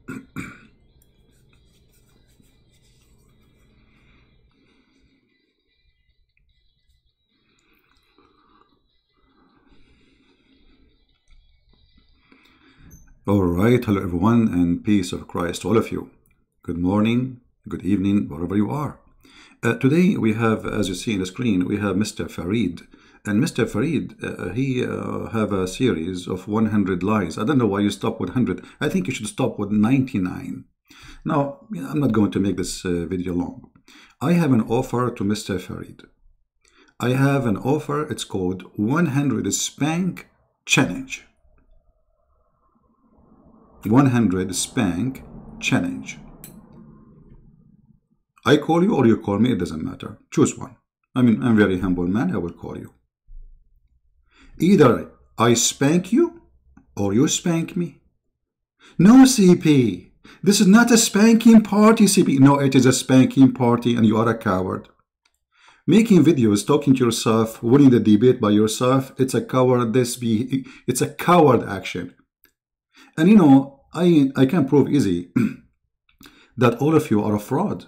All right, hello everyone, and peace of Christ to all of you. Good morning, good evening, wherever you are. Today we have, as you see in the screen, we have Mr. Farid. And Mr. Farid, he have a series of 100 lies. I don't know why you stop with 100. I think you should stop with 99. Now, I'm not going to make this video long. I have an offer to Mr. Farid. I have an offer, it's called 100 Spank Challenge. 100 Spank Challenge. I call you or you call me, it doesn't matter. Choose one. I mean, I'm a very humble man, I will call you. Either I spank you or you spank me. No, CP. This is not a spanking party, CP. No, it is a spanking party and you are a coward. Making videos, talking to yourself, winning the debate by yourself, it's a cowardice. It's a coward action. And you know, I can prove easy that all of you are a fraud.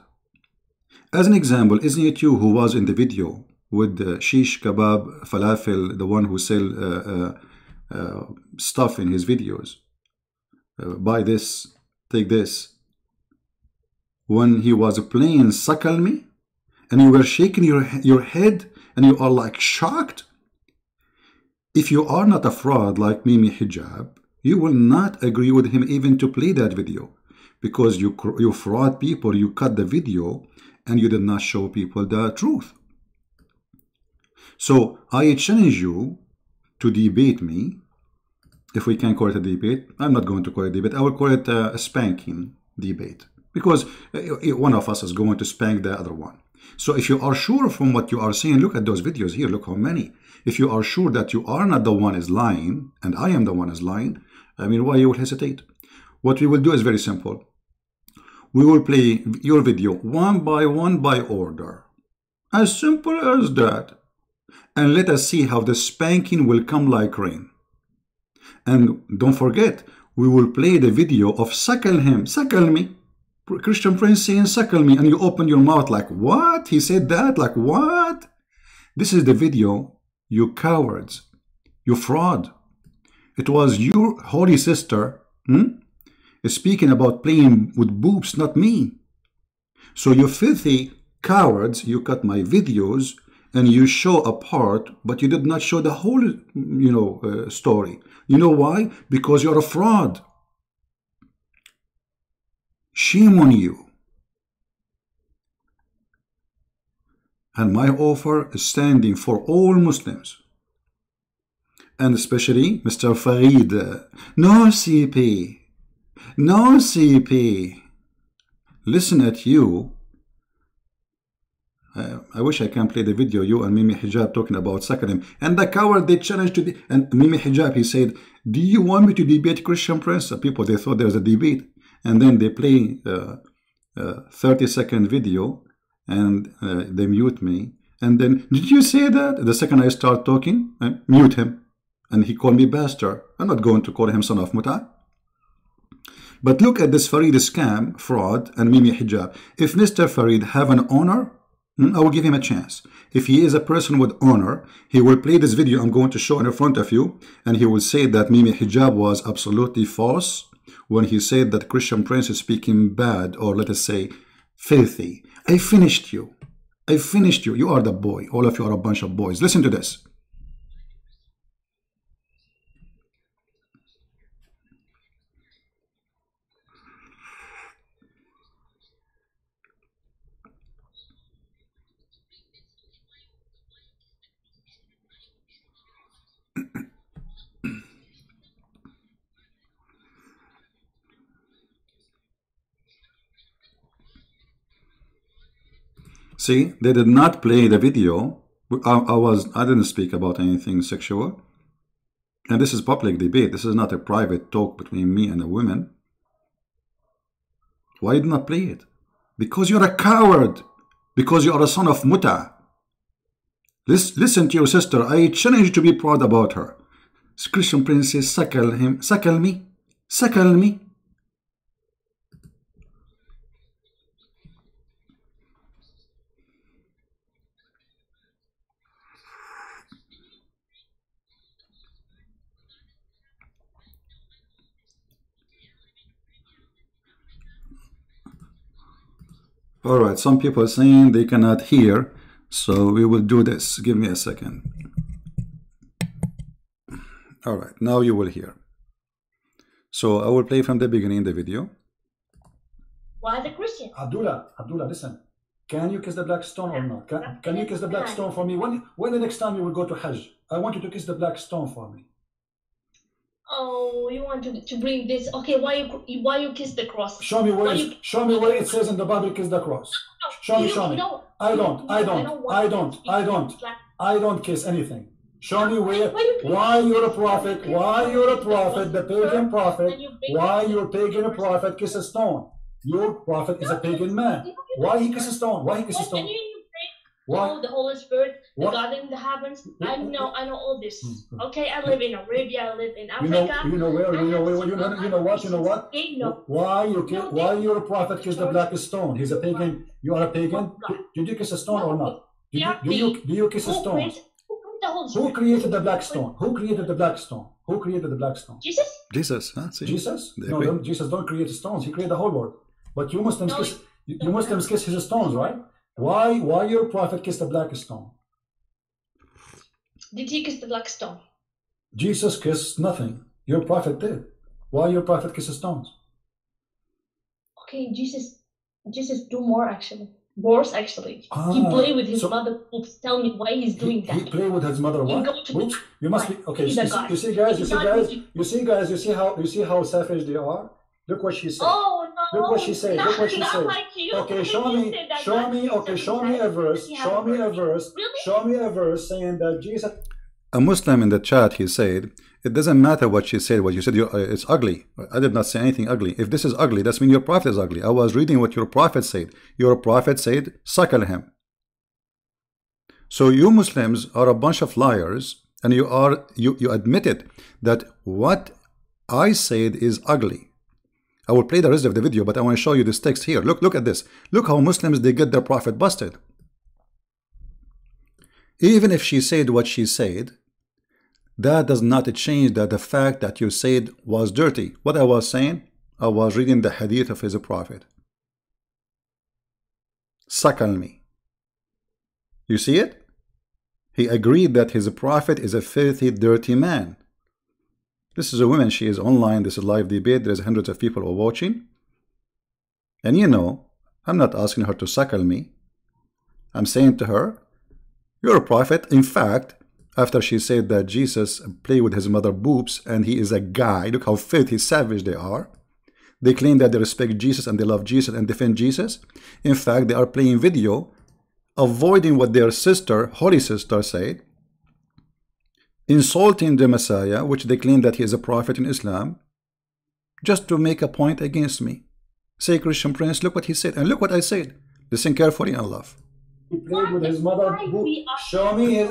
As an example, isn't it you who was in the video with the shish kebab falafel, the one who sell stuff in his videos? Buy this, take this. When he was playing Suckle Me, and you were shaking your head, and you are like shocked. If you are not a fraud like Mimi Hijab, you will not agree with him even to play that video, because you fraud people, you cut the video and you did not show people the truth. So I challenge you to debate me, if we can call it a debate. I'm not going to call it a debate, I will call it a spanking debate, because one of us is going to spank the other one. So if you are sure from what you are saying, look at those videos here, look how many. If you are sure that you are not the one is lying and I am the one is lying, I mean, why you will hesitate? What we will do is very simple. We will play your video one by order. As simple as that. And let us see how the spanking will come like rain. And don't forget, we will play the video of Suckle Him, Suckle Me. Christian Prince saying Suckle Me, and you open your mouth like, what? He said that? Like, what? This is the video, you cowards, you fraud. It was your holy sister speaking about playing with boobs, not me. So you filthy cowards, you cut my videos and you show a part, but you did not show the whole, story. You know why? Because you're a fraud. Shame on you. And my offer is standing for all Muslims. And especially Mr. Farid. No, CP. No, CP. Listen at you. I wish I can play the video, you and Mimi Hijab talking about Suckle Him. And the coward, they challenged to and Mimi Hijab, he said, do you want me to debate Christian Prince? People, they thought there was a debate. And then they play 30-second video and they mute me. And then, did you say that? The second I start talking, I mute him. And he called me bastard. I'm not going to call him son of Muta. But look at this Farid scam, fraud, and Mimi Hijab. If Mr. Farid have an honor, I will give him a chance. If he is a person with honor, he will play this video I'm going to show in front of you, and he will say that Mimi Hijab was absolutely false when he said that Christian Prince is speaking bad, or let us say, filthy. I finished you. I finished you. You are the boy. All of you are a bunch of boys. Listen to this. See, they did not play the video. I didn't speak about anything sexual. And this is public debate. This is not a private talk between me and a woman. Why did not play it? Because you're a coward. Because you are a son of Muta. Listen to your sister. I challenge you to be proud about her. Christian Prince says, suckle him. Suckle me. Suckle me. All right, some people are saying they cannot hear, so we will do this. Give me a second. All right, now you will hear. So I will play from the beginning the video. Why the Christian? Abdullah, listen. Can you kiss the black stone or not? Can you kiss the black stone for me? When the next time you will go to Hajj? I want you to kiss the black stone for me. Oh, you want to bring this? Okay, why you kiss the cross? Show me where it says in the Bible kiss the cross. Show me. I don't kiss anything. Show me why you're a prophet, the pagan prophet, why your pagan prophet kiss a stone. Your prophet is a pagan man. Why he kiss a stone? Why he kiss a stone? Oh, the Holy Spirit, the God in the heavens. I know all this. Okay, I live in Arabia, I live in Africa. You know what? Why your prophet kiss the black stone? He's a pagan. You are a pagan. Did you kiss a stone or not? Do you kiss a stone? Who created the black stone? Who created the black stone? Who created the black stone? Jesus. Huh? See? Jesus? No, Jesus don't create stones. He created the whole world. But you Muslims kiss his stones, right? Why your prophet kissed the black stone? Did he kiss the black stone? Jesus kissed nothing. Your prophet did. Why your prophet kisses stones? Okay, Jesus do more actually. Worse actually. He play with his mother boobs. Tell me why he's doing that. He play with his mother what? Boobs? You must be okay. You see guys, you see how savage they are? Look what she said. Oh no. Look what she said. Look what she said. Like okay, show me a verse. Show me a verse. Show me a verse saying that Jesus. A Muslim in the chat, he said, it doesn't matter what she said, what you said, it's ugly. I did not say anything ugly. If this is ugly, that means your prophet is ugly. I was reading what your prophet said. Your prophet said, suckle him. So you Muslims are a bunch of liars, and you admitted that what I said is ugly. I will play the rest of the video, but I want to show you this text here. Look at this. Look how Muslims, they get their prophet busted. Even if she said what she said, that does not change the fact that you said was dirty. What I was saying, I was reading the hadith of his prophet. Suckle me. You see it? He agreed that his prophet is a filthy, dirty man. This is a woman, she is online, this is live debate, there's hundreds of people who are watching. And you know, I'm not asking her to suckle me. I'm saying to her, you're a prophet. In fact, after she said that Jesus played with his mother boobs and he is a guy, look how filthy, savage they are. They claim that they respect Jesus and they love Jesus and defend Jesus. In fact, they are playing video, avoiding what their sister, holy sister, said, insulting the Messiah, which they claim that he is a prophet in Islam, just to make a point against me. Say, Christian Prince, look what he said, and look what I said. Listen carefully and love. He played with his mother. Show me a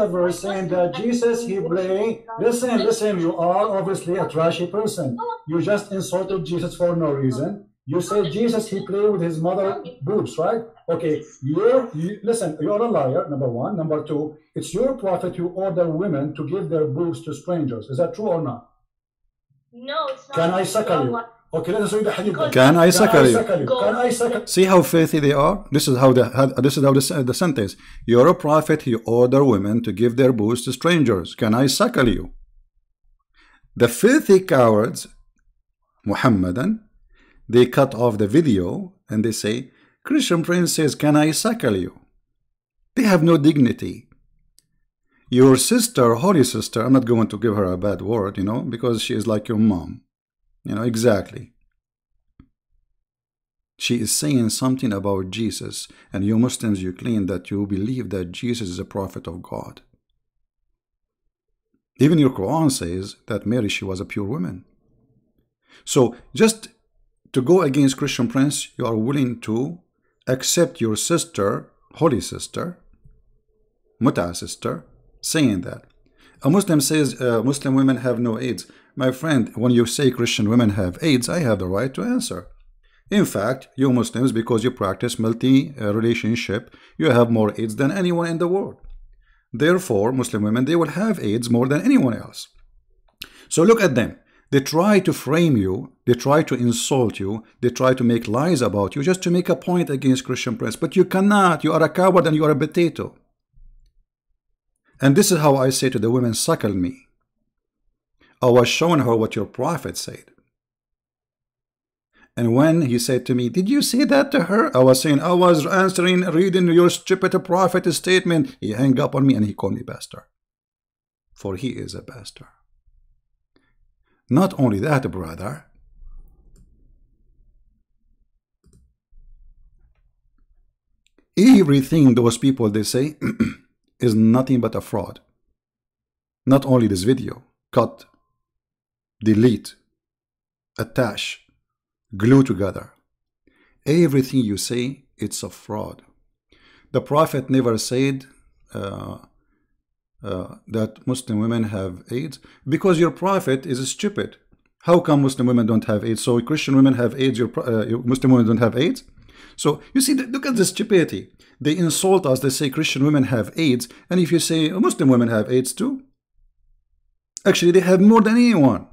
verse saying that Jesus, he played. Listen, you are obviously a trashy person. You just insulted Jesus for no reason. You said Jesus, he played with his mother boobs, right? Okay, listen, you're a liar, number one. Number two, it's your prophet who ordered women to give their boobs to strangers. Is that true or not? No, it's not. Can I suckle you? Okay, let us read the hadith. Can I suckle you? Can I suckle? See how filthy they are? This is how the sentence. You're a prophet, you order women to give their boobs to strangers. Can I suckle you? The filthy cowards, Muhammadan, they cut off the video and they say, Christian Prince says, can I suckle you? They have no dignity. Your sister, holy sister, I'm not going to give her a bad word, you know, because she is like your mom. You know, exactly. She is saying something about Jesus, and you Muslims, you claim that you believe that Jesus is a prophet of God. Even your Quran says that Mary, she was a pure woman. So just to go against Christian Prince, you are willing to accept your sister, holy sister, Muta sister, saying that. A Muslim says Muslim women have no AIDS. My friend, when you say Christian women have AIDS, I have the right to answer. In fact, you Muslims, because you practice multi-relationship, you have more AIDS than anyone in the world. Therefore, Muslim women, they will have AIDS more than anyone else. So look at them. They try to frame you, they try to insult you, they try to make lies about you just to make a point against Christian Prince. But you cannot. You are a coward and you are a potato. And this is how I say to the women, suckle me. I was showing her what your prophet said. And when he said to me, did you say that to her? I was saying, I was answering, reading your stupid prophet statement. He hung up on me and he called me bastard. For he is a bastard. Not only that, brother. Everything those people, they say, is nothing but a fraud. Not only this video. Cut, delete, attach, glue together. Everything you say, it's a fraud. The Prophet never said that Muslim women have AIDS, because your Prophet is stupid. How come Muslim women don't have AIDS? So Christian women have AIDS, your Muslim women don't have AIDS? So you see, look at the stupidity. They insult us, they say Christian women have AIDS, and if you say Muslim women have AIDS too, actually they have more than anyone.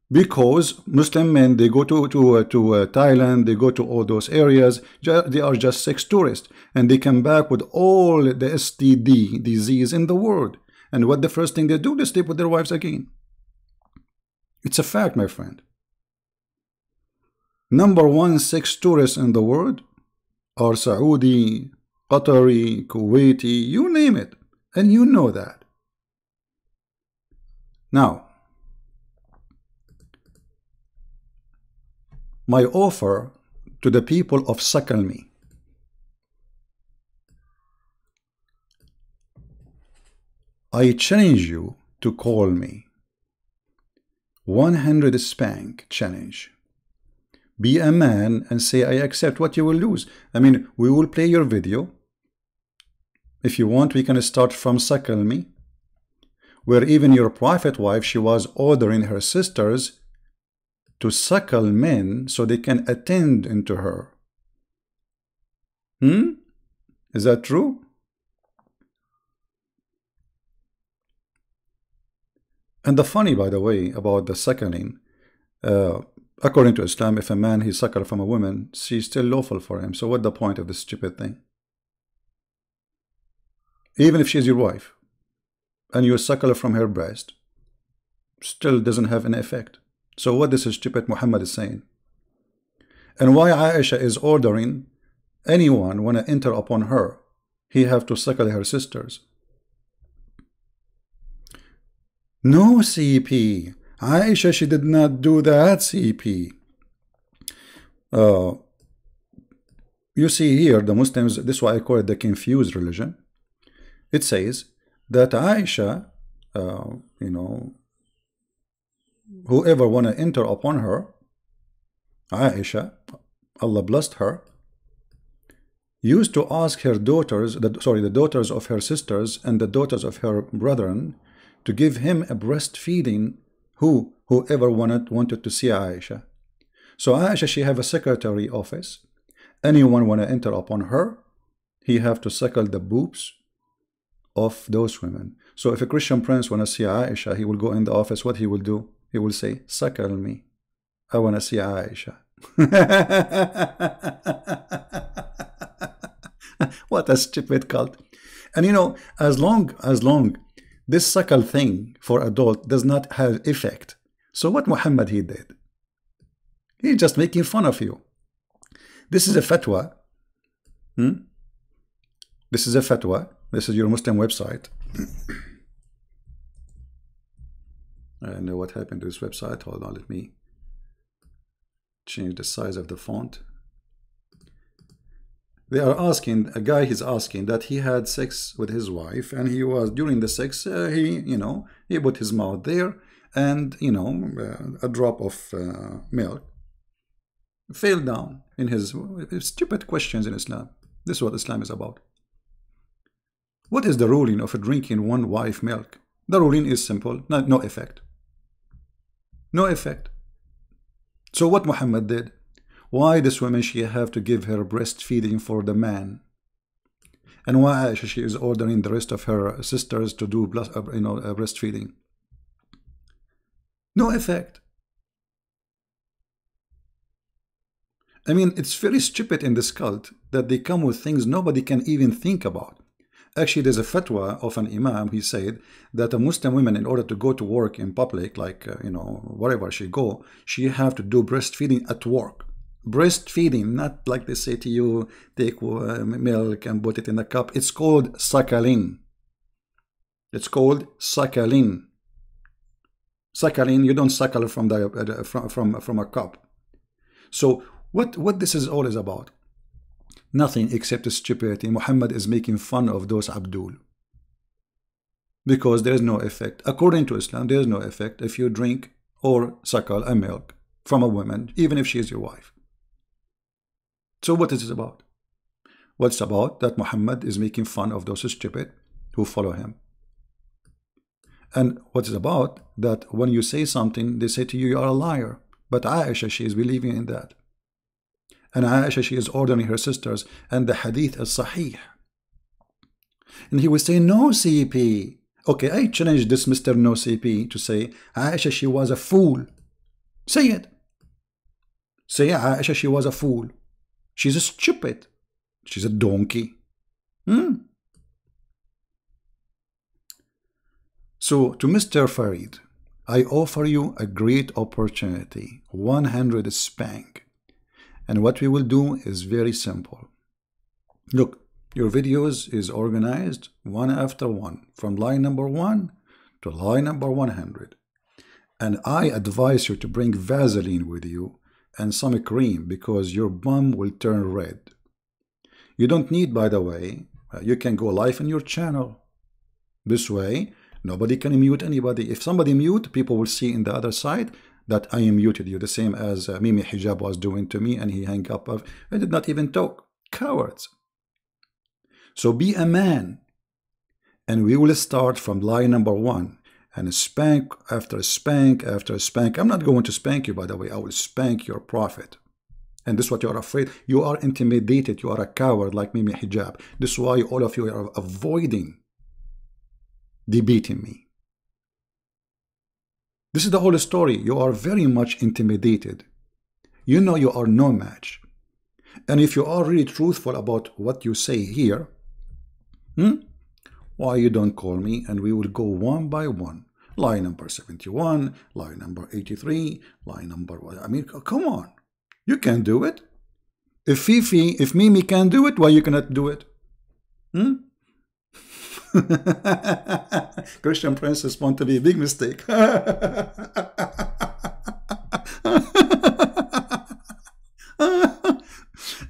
Because Muslim men, they go to Thailand, they go to all those areas, they are just sex tourists, and they come back with all the STD disease in the world. And what the first thing they do, they sleep with their wives again. It's a fact, my friend. Number one sex tourists in the world are Saudi, Qatari, Kuwaiti, you name it, and you know that. Now, my offer to the people of Suckle Me. I challenge you to call me. 100 Spank challenge. Be a man and say I accept. What you will lose. I mean, we will play your video. If you want, we can start from Suckle Me, where even your prophet wife, she was ordering her sisters to suckle men so they can attend into her. Is that true? And the funny, by the way, about the suckling, according to Islam, if a man he suckle from a woman, she's still lawful for him. So what's the point of this stupid thing? Even if she's your wife and you suckle from her breast, still doesn't have an effect. So what this stupid Muhammad is saying, and why Aisha is ordering anyone when to enter upon her, he have to suckle her sisters. No, CP. Aisha, she did not do that, CP. You see here, the Muslims, this is why I call it the confused religion. It says that Aisha, you know, whoever want to enter upon her, Aisha, Allah blessed her, used to ask her daughters, the daughters of her sisters and the daughters of her brethren, to give him a breastfeeding. Whoever wanted to see Aisha. So Aisha, she have a secretary office. Anyone want to enter upon her, he have to suckle the boobs of those women. So if a Christian prince want to see Aisha, he will go in the office. What he will do? He will say, suckle me. I want to see Aisha. What a stupid cult. And you know, as long this suckle thing for adult does not have effect. So what Muhammad he did? He's just making fun of you. This is a fatwa. This is a fatwa. This is your Muslim website. I don't know what happened to this website. Hold on, let me change the size of the font. They are asking, a guy is asking that he had sex with his wife, and he was, during the sex, he put his mouth there, and, a drop of milk fell down in his stupid questions in Islam. This is what Islam is about. What is the ruling of drinking one wife milk? The ruling is simple, no effect. No effect. So what Muhammad did? Why this woman, she have to give her breastfeeding for the man? And why she is ordering the rest of her sisters to do breastfeeding? No effect. I mean, it's very stupid in this cult that they come with things nobody can even think about. Actually, there's a fatwa of an imam. He said that a Muslim woman, in order to go to work in public, like, wherever she go, she have to do breastfeeding at work. Breastfeeding, not like they say to you, take milk and put it in a cup. It's called suckling. It's called suckling. Suckling, you don't suckle from from a cup. So what this is all is about? Nothing except stupidity. Muhammad is making fun of those Abdul, because there is no effect. According to Islam, there is no effect if you drink or suckle a milk from a woman, even if she is your wife. So what is it about? What's about that Muhammad is making fun of those stupid who follow him. And what is about that when you say something, they say to you, you are a liar. But Aisha, she is believing in that. And Aisha, she is ordering her sisters, and the hadith is sahih. And he will say, no CP. Okay, I challenge this Mr. No CP to say, Aisha, she was a fool. Say it. Say, Aisha, she was a fool. She's a stupid. She's a donkey. So, to Mr. Farid, I offer you a great opportunity, 100 spank. And what we will do is very simple. Look, your videos is organized one after one, from line number 1 to line number 100. And I advise you to bring Vaseline with you and some cream, because your bum will turn red. You don't need, by the way, you can go live in your channel. This way, nobody can mute anybody. If somebody mute, people will see in the other side that I muted you, the same as Mimi Hijab was doing to me, and he hung up. I did not even talk. Cowards. So be a man, and we will start from line number 1, and spank after spank after spank. I'm not going to spank you, by the way. I will spank your prophet. And this is what you are afraid. You are intimidated. You are a coward like Mimi Hijab. This is why all of you are avoiding debating me. This is the whole story. You are very much intimidated. You know you are no match. And if you are really truthful about what you say here, why you don't call me and we will go one by one. Line number 71, line number 83, line number... I mean, come on. You can do it. If Mimi can do it, why you cannot do it? Christian Princess want to be a big mistake.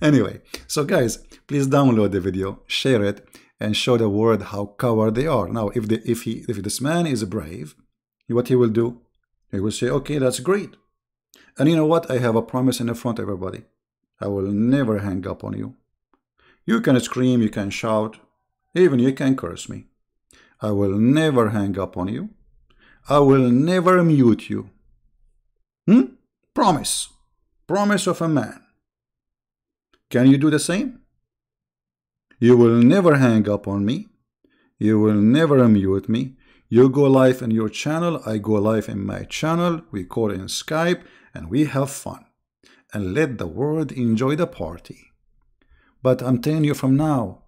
Anyway, so guys, please download the video, share it, and show the world how coward they are. Now, if this man is brave, what he will do? He will say, okay, that's great. And you know what? I have a promise in the front of everybody. I will never hang up on you. You can scream, you can shout, even you can curse me. I will never hang up on you. I will never mute you. Promise. Promise of a man. Can you do the same? You will never hang up on me. You will never mute me. You go live in your channel. I go live in my channel. We call in Skype and we have fun. And let the world enjoy the party. But I'm telling you from now,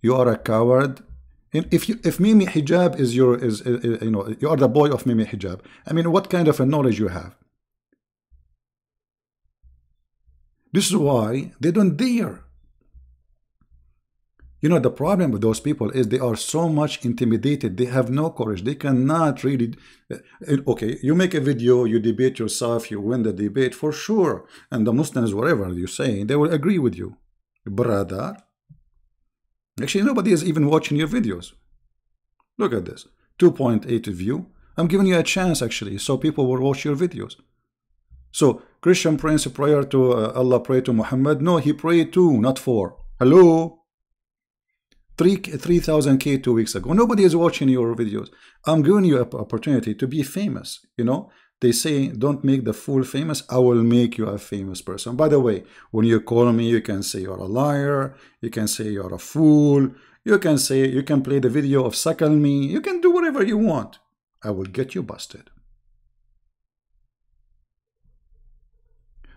you are a coward. If Mimi Hijab is you are the boy of Mimi Hijab. I mean, what kind of a knowledge you have? This is why they don't dare. You know, the problem with those people is they are so much intimidated. They have no courage. They cannot really... Okay, you make a video, you debate yourself, you win the debate for sure. And the Muslims, whatever you say, they will agree with you. Brother. Actually, nobody is even watching your videos. Look at this. 2.8 view. I'm giving you a chance, actually, so people will watch your videos. So, Christian Prince, prayer to Allah, pray to Muhammad. No, he prayed 2, not 4. Hello? 3,000K 2 weeks ago. Nobody is watching your videos. I'm giving you an opportunity to be famous. You know, they say, don't make the fool famous. I will make you a famous person. By the way, when you call me, you can say you're a liar. You can say you're a fool. You can say, you can play the video of suckle me. You can do whatever you want. I will get you busted.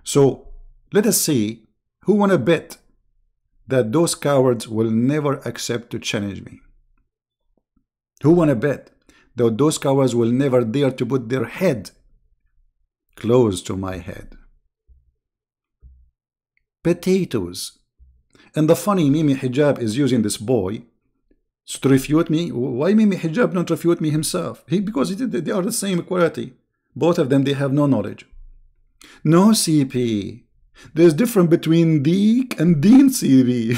So let us see who wanna bet that those cowards will never accept to challenge me. Who wanna bet that those cowards will never dare to put their head close to my head? Potatoes. And the funny, Mimi Hijab is using this boy to refute me. Why Mimi Hijab not refute me himself? Because they are the same quality. Both of them, they have no knowledge. No, CP. There's difference between Deek and Dean, CP.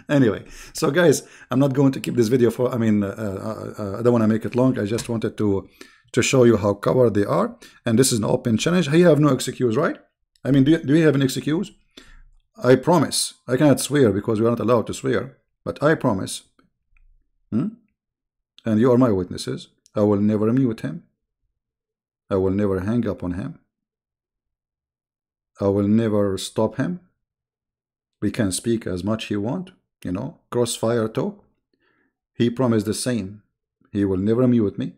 Anyway, so guys, I'm not going to keep this video for, I don't want to make it long. I just wanted to show you how coward they are. And this is an open challenge. You have no excuse, right? I mean, do you have an excuse? I promise. I cannot swear because we are not allowed to swear. But I promise. And you are my witnesses. I will never mute him. I will never hang up on him. I will never stop him. We can speak as much he want. You know, crossfire talk. He promised the same. He will never mute me.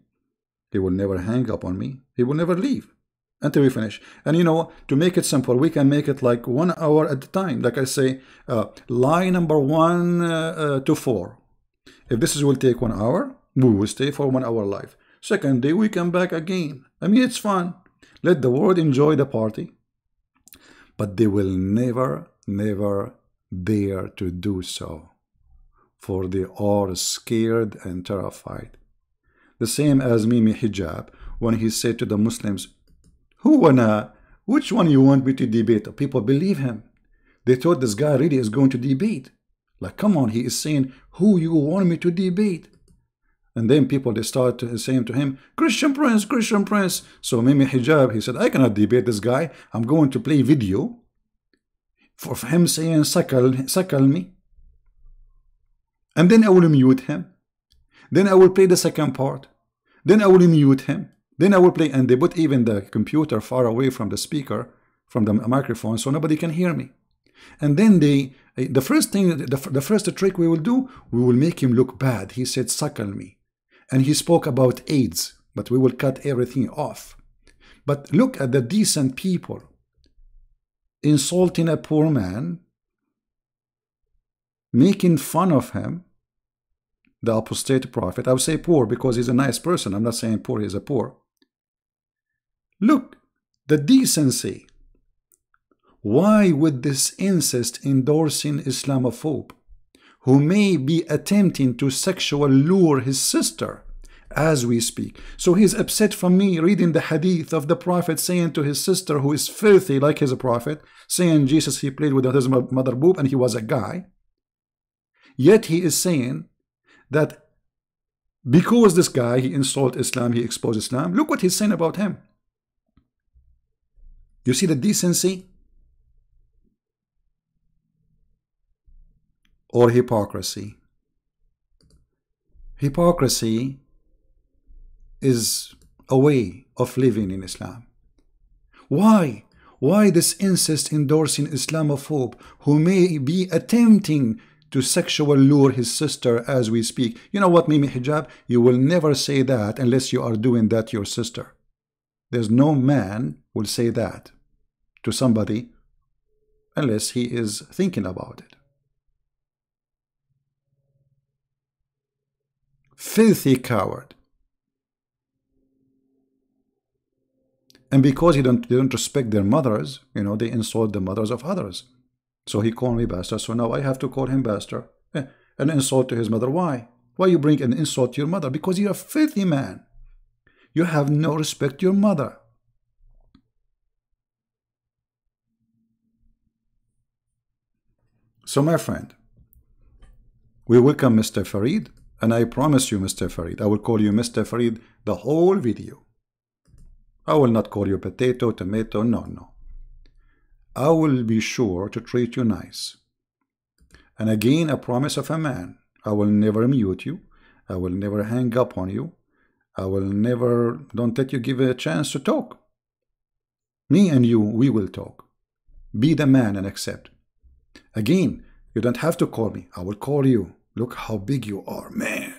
He will never hang up on me. He will never leave until we finish. And you know, to make it simple, we can make it like 1 hour at a time. Like I say, lie number 1 to 4. If this will take 1 hour, we will stay for 1 hour live. Second day, we come back again. I mean, it's fun. Let the world enjoy the party. But they will never, never dare to do so, for they are scared and terrified. The same as Mimi Hijab, when he said to the Muslims, which one you want me to debate? People believe him. They thought this guy really is going to debate. Like, come on, he is saying, who you want me to debate? And then people, they start saying to him, Christian Prince, Christian Prince. So Mimi Hijab, he said, I cannot debate this guy. I'm going to play video for him saying, suckle me. And then I will mute him. Then I will play the second part. Then I will mute him. Then I will play, and they put even the computer far away from the speaker, from the microphone, so nobody can hear me. And then the first thing, the first trick we will do, we will make him look bad. He said, suckle me. And he spoke about AIDS, but we will cut everything off. But look at the decent people insulting a poor man, making fun of him, the apostate prophet. I would say poor because he's a nice person. I'm not saying poor, he's a poor. Look, the decency. Why would this incest endorsing Islamophobe, who may be attempting to sexual lure his sister as we speak? So he's upset from me reading the hadith of the prophet saying to his sister, who is filthy like his prophet, saying Jesus, he played with his mother boob and he was a guy. Yet he is saying that because this guy, he insulted Islam, he exposed Islam, look what he's saying about him. You see the decency? Or hypocrisy. Hypocrisy is a way of living in Islam. Why? Why this incest endorsing Islamophobe who may be attempting to sexual lure his sister as we speak? You know what, Mimi Hijab? You will never say that unless you are doing that to your sister. There's no man will say that to somebody unless he is thinking about it. Filthy coward. And because they don't respect their mothers, you know, they insult the mothers of others. So he called me bastard, so now I have to call him bastard. An insult to his mother. Why? Why you bring an insult to your mother? Because you're a filthy man. You have no respect to your mother. So my friend, we welcome Mr. Farid. And I promise you, Mr. Farid, I will call you Mr. Farid the whole video. I will not call you potato, tomato, no. I will be sure to treat you nice. And again, a promise of a man. I will never mute you. I will never hang up on you. I will never, don't let you give a chance to talk. Me and you, we will talk. Be the man and accept. Again, you don't have to call me. I will call you. Look how big you are, man.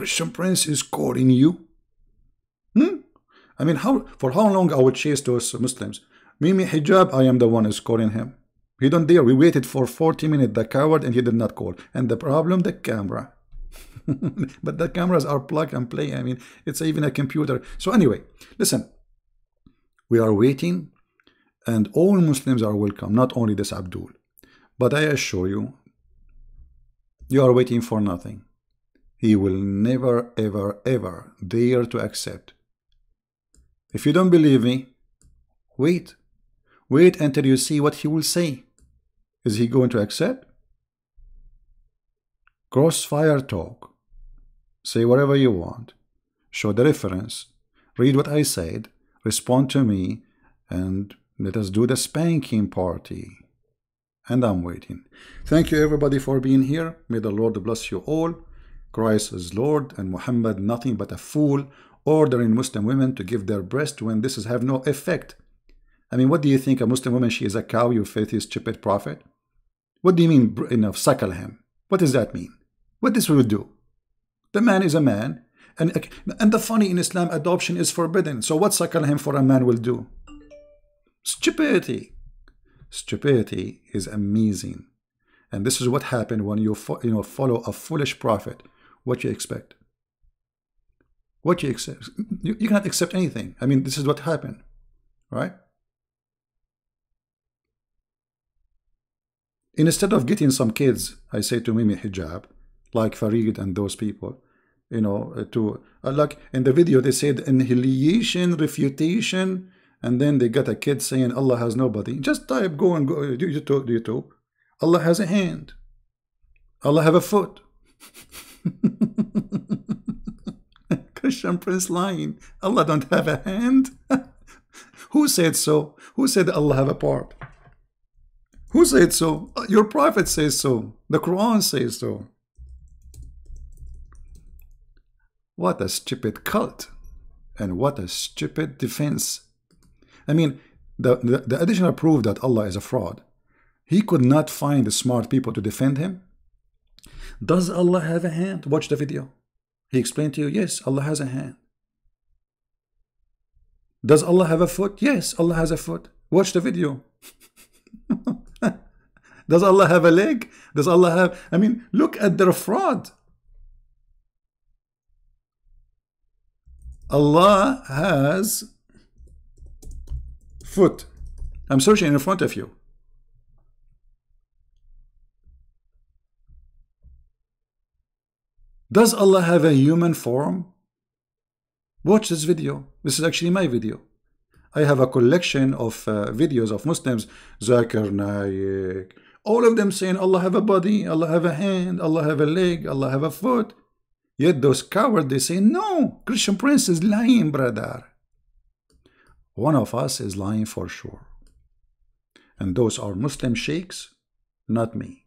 Christian Prince is calling you? I mean, for how long I would chase those Muslims? Mimi Hijab, I am the one who's calling him. He don't dare. We waited for 40 minutes, the coward, and he did not call. And the problem, the camera. But the cameras are plug and play. I mean, it's even a computer. So anyway, listen. We are waiting, and all Muslims are welcome, not only this Abdul. But I assure you, you are waiting for nothing. He will never, ever, ever dare to accept. If you don't believe me, wait. Wait until you see what he will say. Is he going to accept? Crossfire talk. Say whatever you want. Show the reference. Read what I said. Respond to me. And let us do the spanking party. And I'm waiting. Thank you everybody for being here. May the Lord bless you all. Christ is Lord and Muhammad nothing but a fool, ordering Muslim women to give their breast when this is have no effect. I mean, what do you think? A Muslim woman, she is a cow, you filthy stupid prophet? What do you mean, suckle him? What does that mean? What this will do? The man is a man, and the funny, in Islam, adoption is forbidden. So what suckle him for a man will do? Stupidity. Stupidity is amazing. And this is what happened when you follow a foolish prophet. What you expect? What you accept? You cannot accept anything. I mean, this is what happened, right? Instead of getting some kids, I say to Mimi Hijab, like Farid and those people, like in the video they said annihilation, refutation, and then they got a kid saying Allah has nobody. Just type, go YouTube. Allah has a hand. Allah have a foot. Christian Prince lying. Allah don't have a hand. Who said so? Who said Allah have a part? Who said so? Your prophet says so. The Quran says so. What a stupid cult. And what a stupid defense. I mean, the additional proof that Allah is a fraud. He could not find the smart people to defend him. Does Allah have a hand? Watch the video. He explained to you, yes, Allah has a hand. Does Allah have a foot? Yes, Allah has a foot. Watch the video. Does Allah have a leg? Does Allah have... I mean, look at their fraud. Allah has foot. I'm searching in front of you. Does Allah have a human form? Watch this video. This is actually my video. I have a collection of videos of Muslims, Zakir Naik, all of them saying Allah have a body, Allah have a hand, Allah have a leg, Allah have a foot. Yet those cowards, they say, no, Christian Prince is lying, brother. One of us is lying for sure. And those are Muslim sheikhs, not me.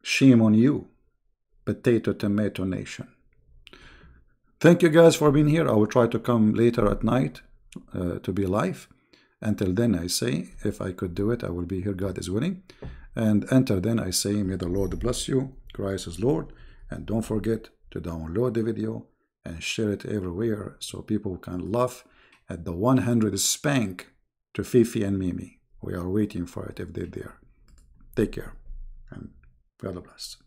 Shame on you, potato tomato nation. Thank you guys for being here. I will try to come later at night to be live. Until then, I say, if I could do it, I will be here. God is willing. And until then, I say, may the Lord bless you. Christ is Lord. And don't forget to download the video and share it everywhere so people can laugh at the 100 spank to Fifi and Mimi. We are waiting for it if they're there. Take care. And God bless.